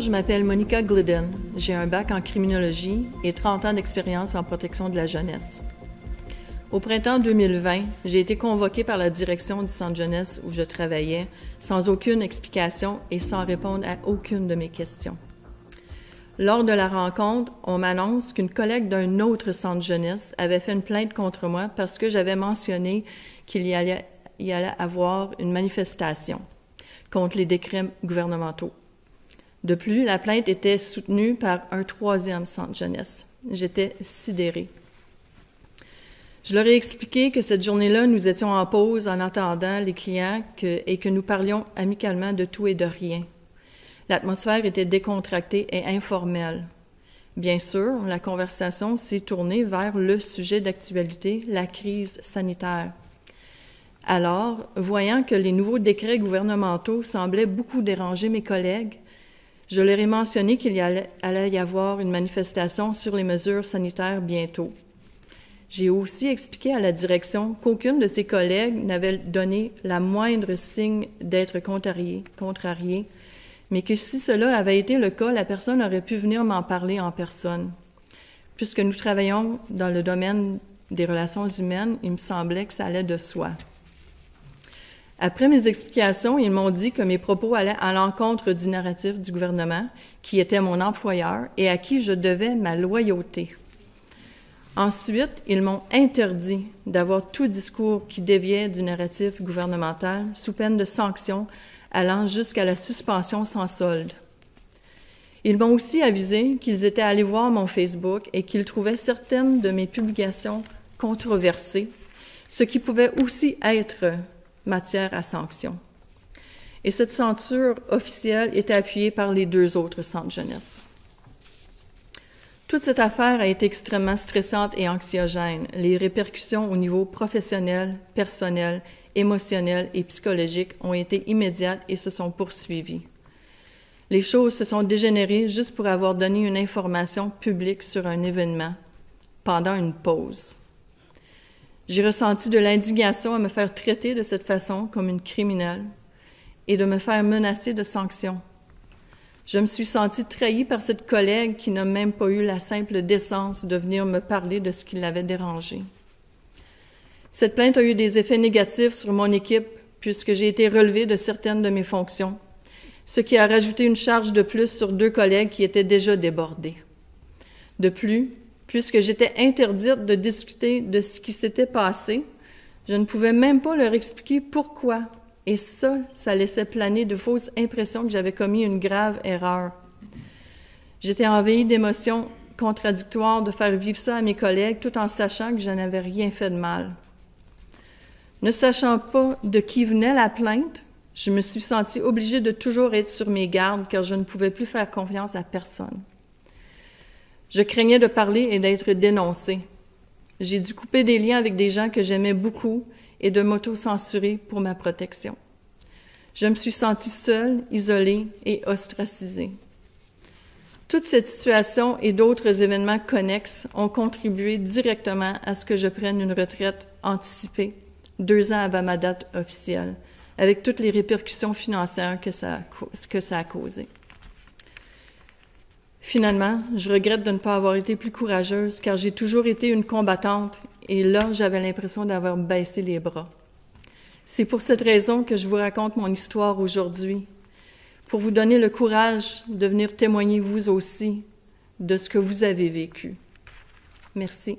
je m'appelle Monica Glidden. J'ai un bac en criminologie et 30 ans d'expérience en protection de la jeunesse. Au printemps 2020, j'ai été convoquée par la direction du centre jeunesse où je travaillais sans aucune explication et sans répondre à aucune de mes questions. Lors de la rencontre, on m'annonce qu'une collègue d'un autre centre jeunesse avait fait une plainte contre moi parce que j'avais mentionné qu'il y allait avoir une manifestation contre les décrets gouvernementaux. De plus, la plainte était soutenue par un troisième centre jeunesse. J'étais sidérée. Je leur ai expliqué que cette journée-là, nous étions en pause en attendant les clients et que nous parlions amicalement de tout et de rien. L'atmosphère était décontractée et informelle. Bien sûr, la conversation s'est tournée vers le sujet d'actualité, la crise sanitaire. Alors, voyant que les nouveaux décrets gouvernementaux semblaient beaucoup déranger mes collègues, je leur ai mentionné qu'il allait y avoir une manifestation sur les mesures sanitaires bientôt. J'ai aussi expliqué à la direction qu'aucune de ses collègues n'avait donné la moindre signe d'être contrariée, mais que si cela avait été le cas, la personne aurait pu venir m'en parler en personne. Puisque nous travaillons dans le domaine des relations humaines, il me semblait que ça allait de soi. Après mes explications, ils m'ont dit que mes propos allaient à l'encontre du narratif du gouvernement, qui était mon employeur et à qui je devais ma loyauté. Ensuite, ils m'ont interdit d'avoir tout discours qui déviait du narratif gouvernemental sous peine de sanctions allant jusqu'à la suspension sans solde. Ils m'ont aussi avisé qu'ils étaient allés voir mon Facebook et qu'ils trouvaient certaines de mes publications controversées, ce qui pouvait aussi être matière à sanction. Et cette censure officielle était appuyée par les deux autres centres jeunesse. Toute cette affaire a été extrêmement stressante et anxiogène. Les répercussions au niveau professionnel, personnel, émotionnel et psychologique ont été immédiates et se sont poursuivies. Les choses se sont dégénérées juste pour avoir donné une information publique sur un événement pendant une pause. J'ai ressenti de l'indignation à me faire traiter de cette façon comme une criminelle et de me faire menacer de sanctions. Je me suis sentie trahie par cette collègue qui n'a même pas eu la simple décence de venir me parler de ce qui l'avait dérangée. Cette plainte a eu des effets négatifs sur mon équipe puisque j'ai été relevée de certaines de mes fonctions, ce qui a rajouté une charge de plus sur deux collègues qui étaient déjà débordés. De plus, puisque j'étais interdite de discuter de ce qui s'était passé, je ne pouvais même pas leur expliquer pourquoi. Et ça laissait planer de fausses impressions que j'avais commis une grave erreur. J'étais envahie d'émotions contradictoires de faire vivre ça à mes collègues tout en sachant que je n'avais rien fait de mal. Ne sachant pas de qui venait la plainte, je me suis sentie obligée de toujours être sur mes gardes car je ne pouvais plus faire confiance à personne. Je craignais de parler et d'être dénoncée. J'ai dû couper des liens avec des gens que j'aimais beaucoup et de m'auto-censurer pour ma protection. Je me suis sentie seule, isolée et ostracisée. Toute cette situation et d'autres événements connexes ont contribué directement à ce que je prenne une retraite anticipée 2 ans avant ma date officielle, avec toutes les répercussions financières que ça a causées. Finalement, je regrette de ne pas avoir été plus courageuse car j'ai toujours été une combattante et là, j'avais l'impression d'avoir baissé les bras. C'est pour cette raison que je vous raconte mon histoire aujourd'hui, pour vous donner le courage de venir témoigner vous aussi de ce que vous avez vécu. Merci.